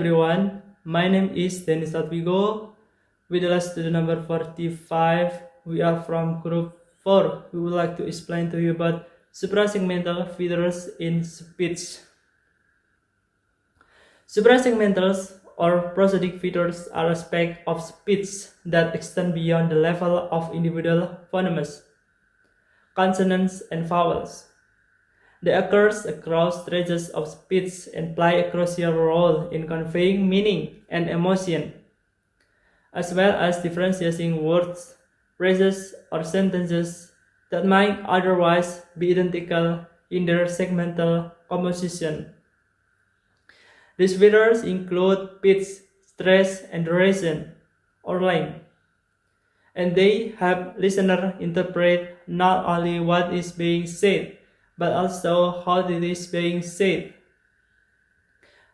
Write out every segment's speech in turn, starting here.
everyone, my name is Dennis Atwigo. With the last student number 45, we are from group 4. We would like to explain to you about suprasegmental features in speech. Suprasegmentals or prosodic features are aspects of speech that extend beyond the level of individual phonemes, consonants, and vowels. They occur across stages of speech and play a crucial role in conveying meaning and emotion, as well as differentiating words, phrases, or sentences that might otherwise be identical in their segmental composition. These features include pitch, stress, and duration, or length, and they help listeners interpret not only what is being said, but also how it is being said.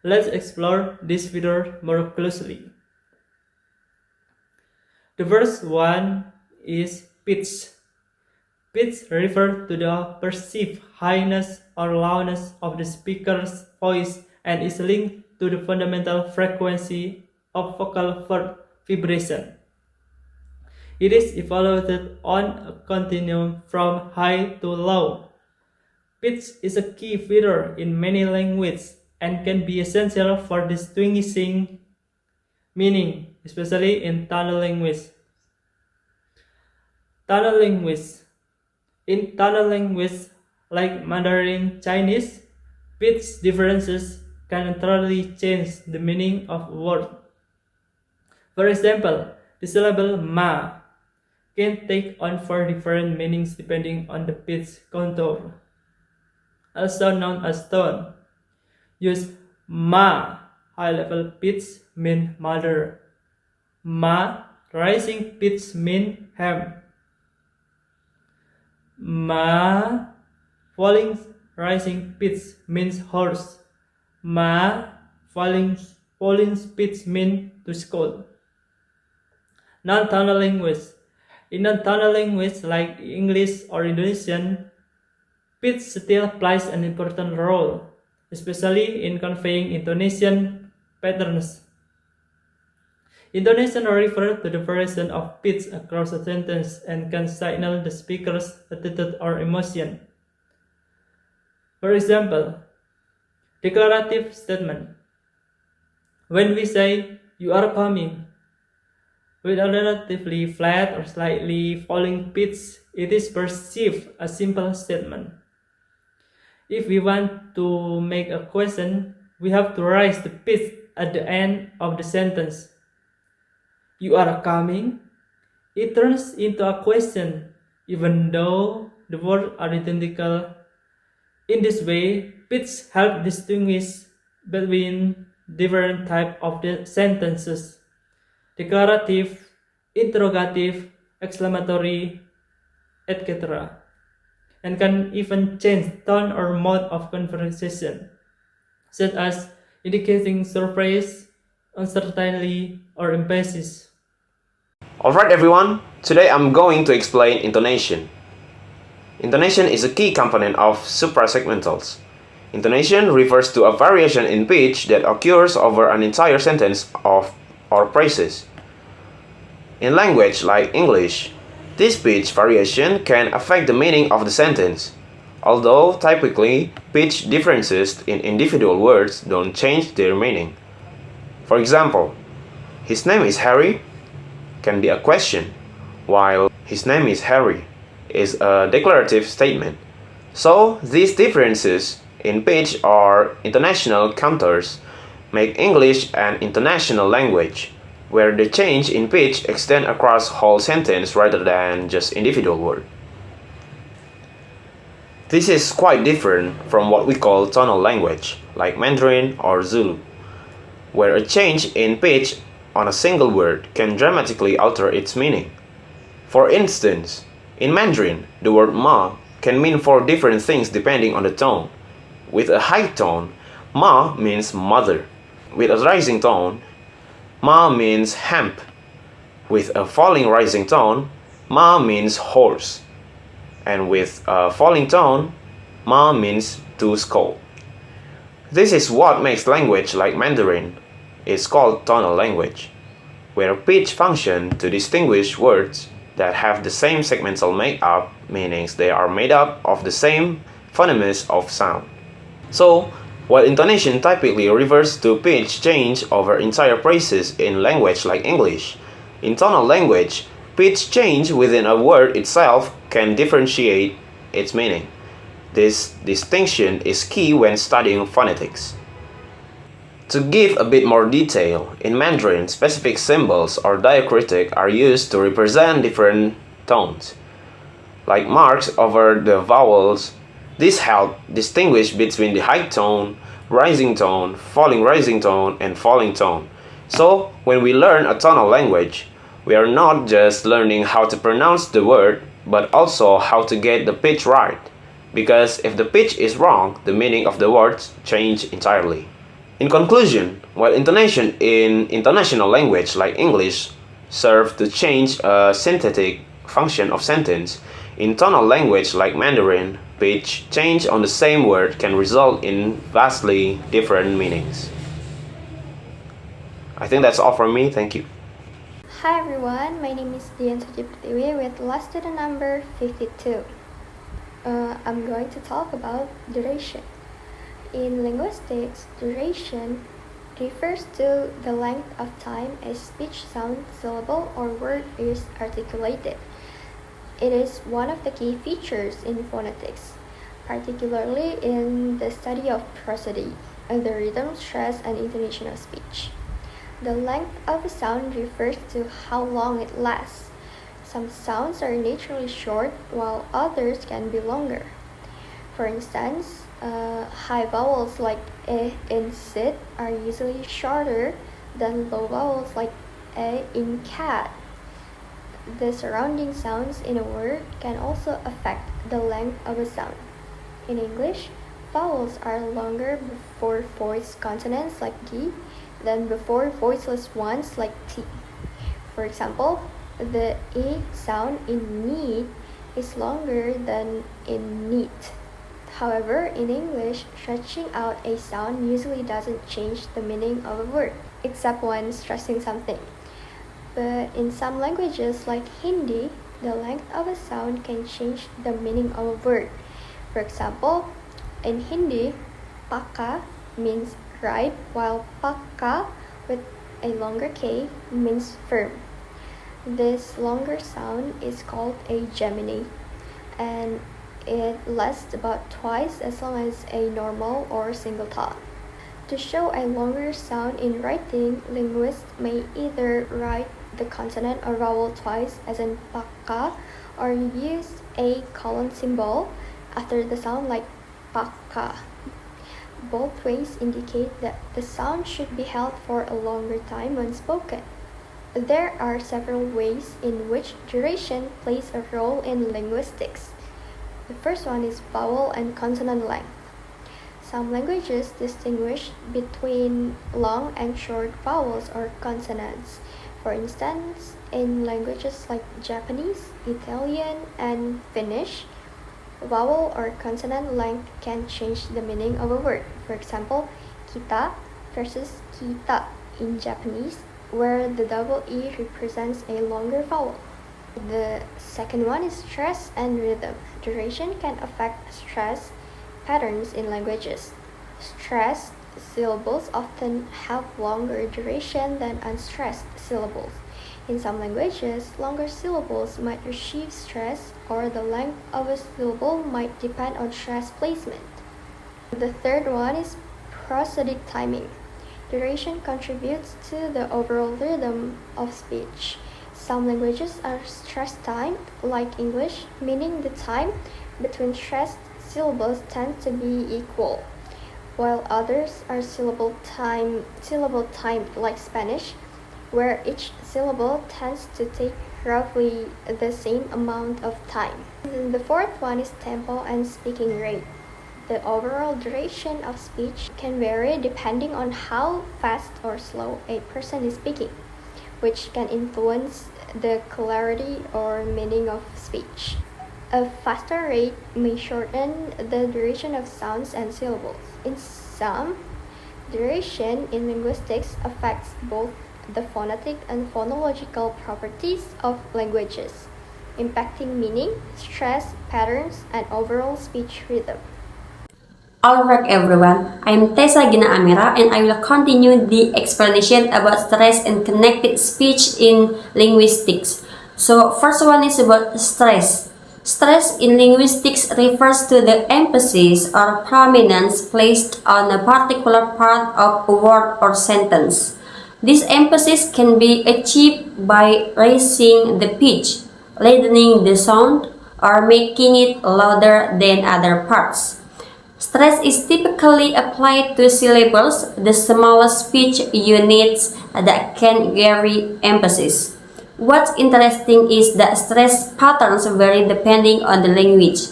Let's explore this feature more closely. The first one is pitch. Pitch refers to the perceived highness or loudness of the speaker's voice and is linked to the fundamental frequency of vocal vibration. It is evaluated on a continuum from high to low. Pitch is a key feature in many languages and can be essential for distinguishing meaning, especially in tonal language. Tonal language. In tonal language like Mandarin Chinese, pitch differences can entirely change the meaning of a word. For example, the syllable ma can take on 4 different meanings depending on the pitch contour, also known as tone. Use ma, high level pitch, mean mother. Ma, rising pitch, mean ham. Ma, falling rising pitch, means horse. Ma, falling pitch, mean to scold. Non-tonal language. In non-tonal language like English or Indonesian, pitch still plays an important role, especially in conveying intonation patterns. Intonation refers to the variation of pitch across a sentence and can signal the speaker's attitude or emotion. For example, declarative statement. When we say, "You are coming," with a relatively flat or slightly falling pitch, it is perceived as a simple statement. If we want to make a question, we have to raise the pitch at the end of the sentence. "You are coming?" It turns into a question, even though the words are identical. In this way, pitch helps distinguish between different types of the sentences: declarative, interrogative, exclamatory, etc., and can even change tone or mode of conversation, such as indicating surprise, uncertainty, or emphasis. Alright everyone, today I'm going to explain intonation. Intonation is a key component of suprasegmentals. Intonation refers to a variation in pitch that occurs over an entire sentence or phrases. In language like English, this pitch variation can affect the meaning of the sentence, although typically pitch differences in individual words don't change their meaning. For example, "His name is Harry" can be a question, while "His name is Harry" is a declarative statement. So these differences in pitch or intonational contours make English an international language, where the change in pitch extends across whole sentence rather than just individual word. This is quite different from what we call tonal language, like Mandarin or Zulu, where a change in pitch on a single word can dramatically alter its meaning. For instance, in Mandarin, the word ma can mean 4 different things depending on the tone. With a high tone, ma means mother. With a rising tone, ma means hemp. With a falling rising tone, ma means horse. And with a falling tone, ma means to scold. This is what makes language like Mandarin is called tonal language, where pitch functions to distinguish words that have the same segmental makeup, meaning they are made up of the same phonemes of sound. So, while intonation typically refers to pitch change over entire phrases in language like English, in tonal language, pitch change within a word itself can differentiate its meaning. This distinction is key when studying phonetics. To give a bit more detail, in Mandarin, specific symbols or diacritic are used to represent different tones, like marks over the vowels. This helps distinguish between the high tone, rising tone, falling rising tone, and falling tone. So, when we learn a tonal language, we are not just learning how to pronounce the word, but also how to get the pitch right. Because if the pitch is wrong, the meaning of the words change entirely. In conclusion, while intonation in international language like English serves to change a synthetic function of sentence, in tonal language like Mandarin, pitch change on the same word can result in vastly different meanings. I think that's all from me. Thank you. Hi everyone, my name is Dian Sujipertiwi with last student number 52. I'm going to talk about duration. In linguistics, duration refers to the length of time a speech, sound, syllable, or word is articulated. It is one of the key features in phonetics, particularly in the study of prosody, the rhythm, stress, and intonation of speech. The length of a sound refers to how long it lasts. Some sounds are naturally short, while others can be longer. For instance, high vowels like e in sit are usually shorter than low vowels like a in cat. The surrounding sounds in a word can also affect the length of a sound. In English, vowels are longer before voiced consonants like D than before voiceless ones like T. For example, the E sound in need is longer than in neat. However, in English, stretching out a sound usually doesn't change the meaning of a word, except when stressing something. But in some languages like Hindi, the length of a sound can change the meaning of a word. For example, in Hindi, paka means right, while pakka with a longer K means firm. This longer sound is called a Gemini, and it lasts about twice as long as a normal or single thought. To show a longer sound in writing, linguists may either write the consonant or vowel twice as in pakka, or use a colon symbol after the sound like pakka. Both ways indicate that the sound should be held for a longer time when spoken. There are several ways in which duration plays a role in linguistics. The first one is vowel and consonant length. Some languages distinguish between long and short vowels or consonants. For instance, in languages like Japanese, Italian, and Finnish, vowel or consonant length can change the meaning of a word. For example, kita versus kita in Japanese, where the double E represents a longer vowel. The second one is stress and rhythm. Duration can affect stress patterns in languages. Stressed syllables often have longer duration than unstressed syllables. In some languages, longer syllables might receive stress, or the length of a syllable might depend on stress placement. The third one is prosodic timing. Duration contributes to the overall rhythm of speech. Some languages are stress-timed, like English, meaning the time between stressed syllables tends to be equal, while others are syllable-timed, like Spanish, where each syllable tends to take roughly the same amount of time. The fourth one is tempo and speaking rate. The overall duration of speech can vary depending on how fast or slow a person is speaking, which can influence the clarity or meaning of speech. A faster rate may shorten the duration of sounds and syllables. In some, Duration in linguistics affects both the phonetic and phonological properties of languages, impacting meaning, stress patterns, and overall speech rhythm. Alright everyone, I'm Tessa Gina Amira and I will continue the explanation about stress and connected speech in linguistics. So first one is about stress. Stress in linguistics refers to the emphasis or prominence placed on a particular part of a word or sentence. This emphasis can be achieved by raising the pitch, lengthening the sound, or making it louder than other parts. Stress is typically applied to syllables, the smallest speech units that can carry emphasis. What's interesting is that stress patterns vary depending on the language.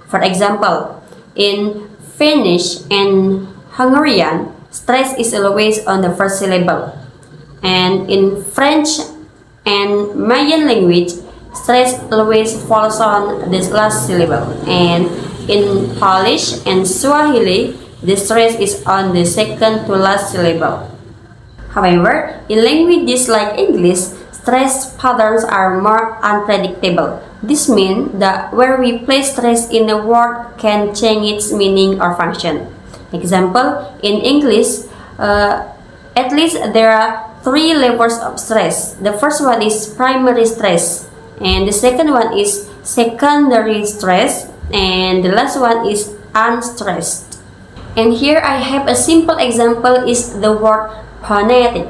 For example, in Finnish and Hungarian, stress is always on the first syllable. And in French and Mayan language, stress always falls on the last syllable. And in Polish and Swahili, the stress is on the second to last syllable. However, in languages like English, stress patterns are more unpredictable. This means that where we place stress in a word can change its meaning or function. Example, in English, at least there are 3 levels of stress. The first one is primary stress, and the second one is secondary stress, and the last one is unstressed. And here I have a simple example is the word phonetic.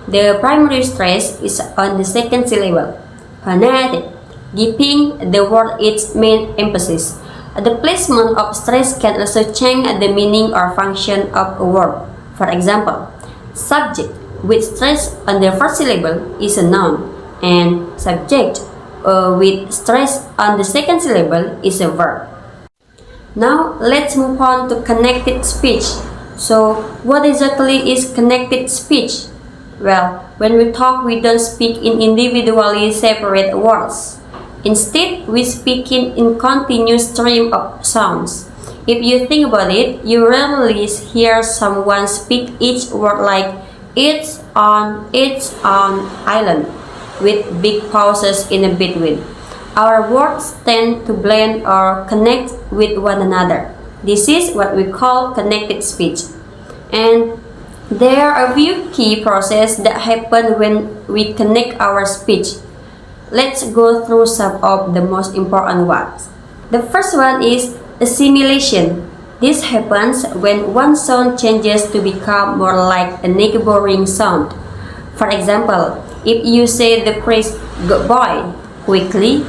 The primary stress is on the second syllable, phonetic, giving the word its main emphasis. The placement of stress can also change the meaning or function of a word. For example, subject with stress on the first syllable is a noun, and subject with stress on the second syllable is a verb. Now, let's move on to connected speech. So, what exactly is connected speech? Well, when we talk, we don't speak in individually separate words. Instead, we speak in continuous stream of sounds. If you think about it, you rarely hear someone speak each word like its on island, with big pauses in between. Our words tend to blend or connect with one another. This is what we call connected speech. And there are a few key processes that happen when we connect our speech. Let's go through some of the most important ones. The first one is assimilation. This happens when one sound changes to become more like a neighboring sound. For example, if you say the phrase "good boy" quickly,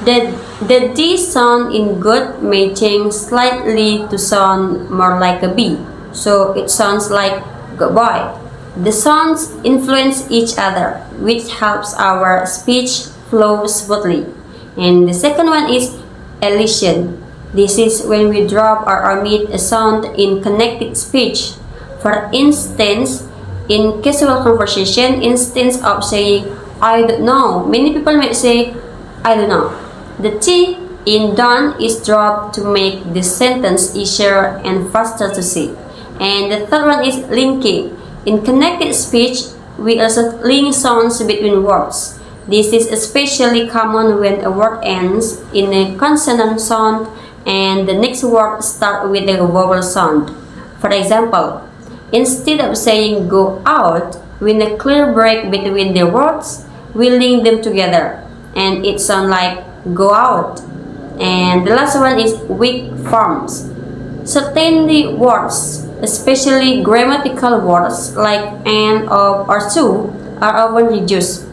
the D sound in good may change slightly to sound more like a B, so it sounds like "good boy." The sounds influence each other, which helps our speech flow smoothly. And the second one is elision. This is when we drop or omit a sound in connected speech. For instance, in casual conversation, instead of saying "I don't know," many people might say "I don't know." The T in done is dropped to make the sentence easier and faster to say. And the third one is linking. In connected speech, we also link sounds between words. This is especially common when a word ends in a consonant sound and the next word starts with a vowel sound. For example, instead of saying "go out," with a clear break between the words, we link them together and it sounds like "go out." And the last one is weak forms. Certainly words, especially grammatical words like "and," "of," or "to," are often reduced.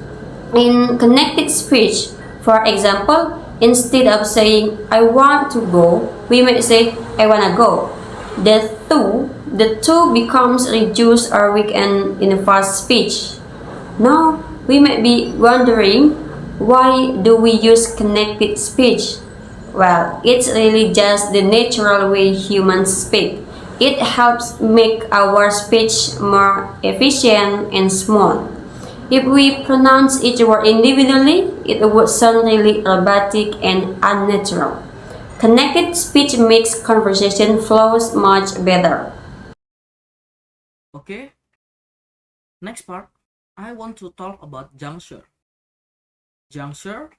In connected speech, for example, instead of saying "I want to go," we might say "I wanna go." The two becomes reduced or weakened in fast speech. Now, we might be wondering, why do we use connected speech? Well, it's really just the natural way humans speak. It helps make our speech more efficient and smooth. If we pronounce each word individually, it would sound really robotic and unnatural. Connected speech makes conversation flows much better. Okay, next part, I want to talk about juncture. Juncture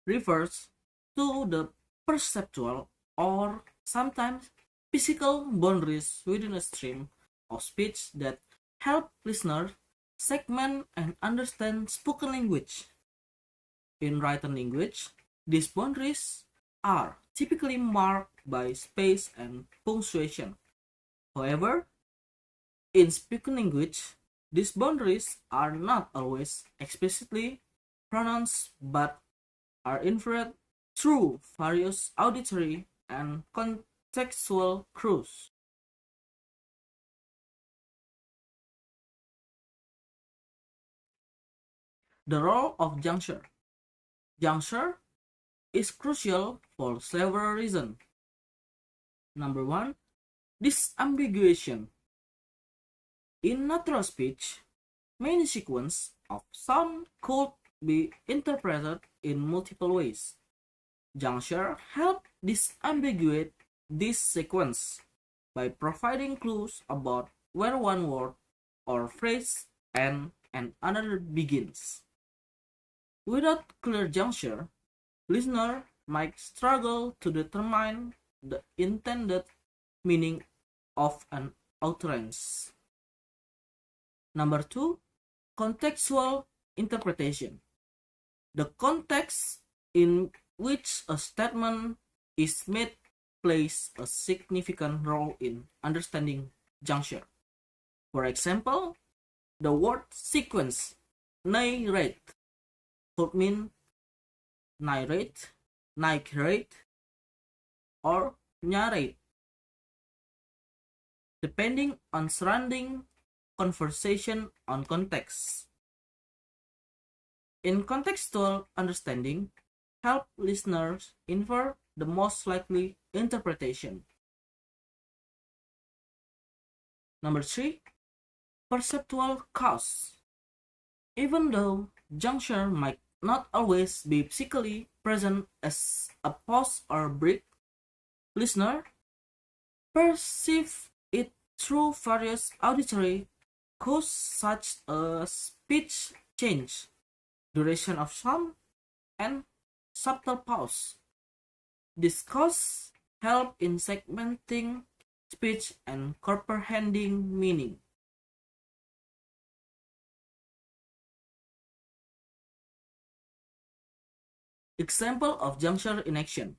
refers to the perceptual or sometimes physical boundaries within a stream of speech that help listeners segment and understand spoken language. In written language, these boundaries are typically marked by space and punctuation. However, in spoken language, these boundaries are not always explicitly pronounced but are inferred through various auditory and contextual cues. The role of juncture. Juncture is crucial for several reasons. Number one, disambiguation. In natural speech, many sequences of sound could be interpreted in multiple ways. Juncture help disambiguate this sequence by providing clues about where one word or phrase ends and another begins. Without clear juncture, listener might struggle to determine the intended meaning of an utterance. Number two, contextual interpretation. The context in which a statement is made plays a significant role in understanding juncture. For example, the word sequence, narrate, could mean narrate, or narrate, depending on surrounding conversation on context. In contextual understanding, help listeners infer the most likely interpretation. Number three, perceptual cause. Even though juncture might not always be physically present as a pause or break, listener perceive it through various auditory cues such as pitch change, duration of sound, and subtle pause. These cues help in segmenting speech and comprehending meaning. Example of juncture in action.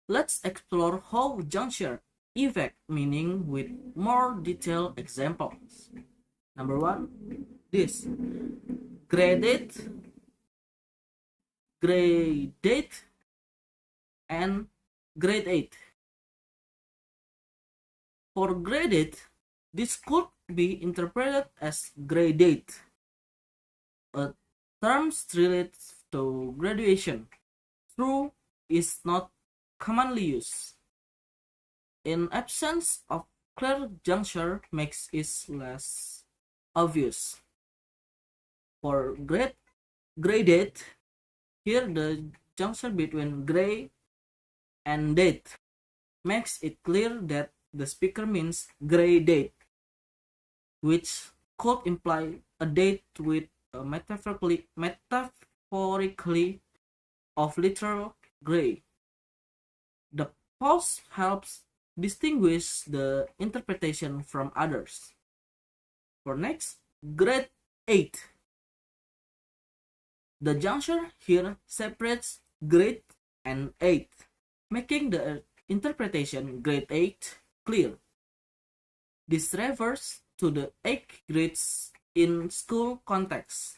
Let's explore how juncture affect meaning with more detailed examples. Number one, this gradate, and grade 8. For gradate, this could be interpreted as gradate, a term related to graduation. True is not commonly used. In absence of clear juncture makes it less obvious. For gradate, here the junction between gray and date makes it clear that the speaker means gray date, which could imply a date with a metaphorically of literal gray. The pause helps distinguish the interpretation from others. For next, grade 8. The juncture here separates grade and 8, making the interpretation grade 8 clear. This refers to the 8 grades in school context.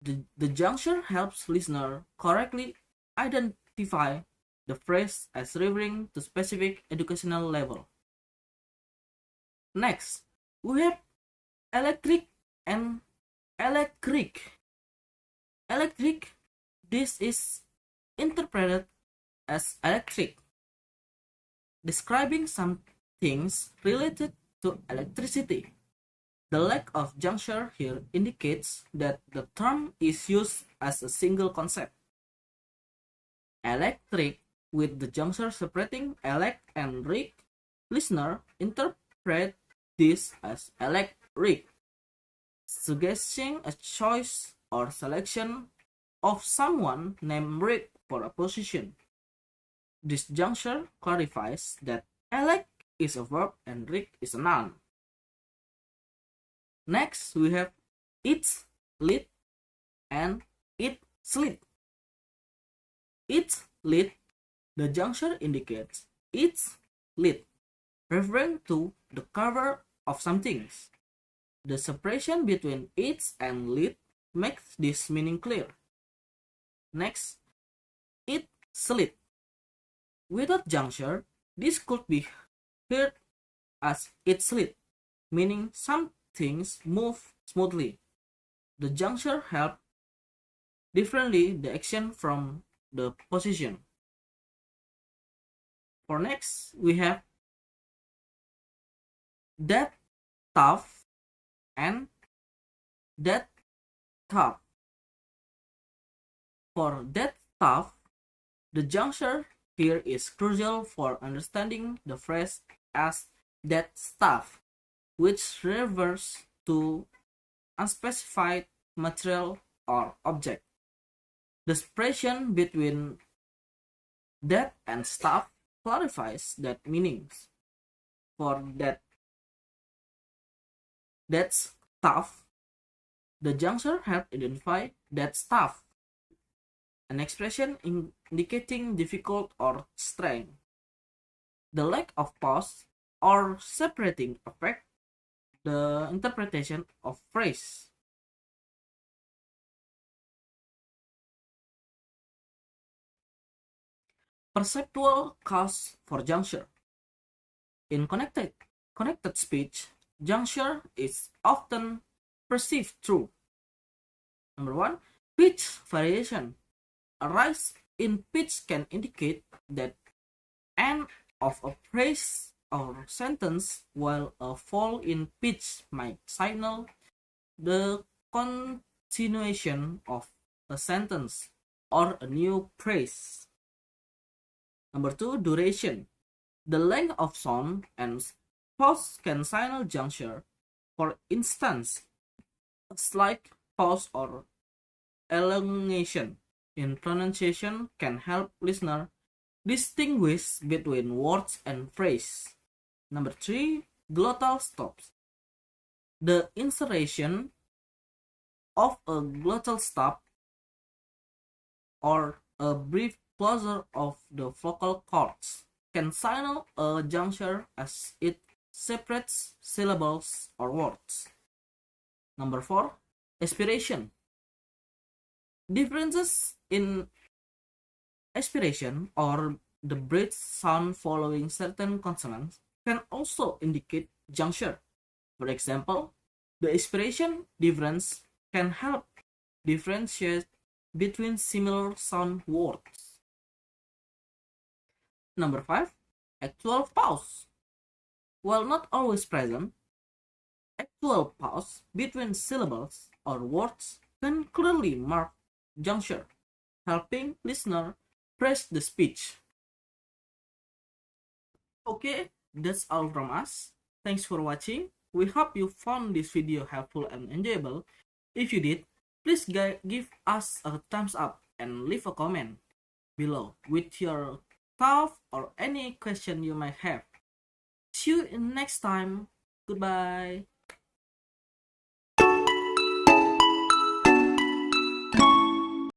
The juncture helps listener correctly identify the phrase as referring to specific educational level. Next, we have electric and electric. Electric, this is interpreted as electric, describing some things related to electricity. The lack of juncture here indicates that the term is used as a single concept. Electric, with the juncture separating elect and rig, listener interpret this as elect Rick, suggesting a choice or selection of someone named Rick for a position. This juncture clarifies that elect is a verb and Rick is a noun. Next, we have it's lit and it slit. It's lit, the juncture indicates it's lit, referring to the cover of some things. The separation between it's and lit makes this meaning clear. Next, it slit. Without juncture, this could be heard as it slit, meaning some things move smoothly. The juncture helps differently the action from the position. For next, we have that tough and that tough. For that tough, the juncture here is crucial for understanding the phrase as that stuff, which refers to unspecified material or object. The separation between that and stuff clarifies that meanings. For that's tough, the juncture helps identify that stuff, an expression indicating difficult or strength. The lack of pause or separating affect the interpretation of phrase. Perceptual cause for juncture. In connected speech, juncture is often perceived through number 1, pitch variation. A rise in pitch can indicate that end of a phrase or sentence, while a fall in pitch might signal the continuation of a sentence or a new phrase. Number 2, duration. The length of sound and pause can signal juncture. For instance, a slight pause or elongation in pronunciation can help listener distinguish between words and phrase. Number 3, glottal stops. The insertion of a glottal stop or a brief closure of the vocal cords can signal a juncture as it separates syllables or words. Number 4, aspiration. Differences in aspiration or the breath sound following certain consonants can also indicate juncture. For example, the aspiration difference can help differentiate between similar sound words. Number 5, actual pause. While not always present, actual pause between syllables or words can clearly mark juncture, helping listener trace the speech. Okay, that's all from us. Thanks for watching. We hope you found this video helpful and enjoyable. If you did, please give us a thumbs up and leave a comment below with your thought or any question you might have. See you in next time. Goodbye.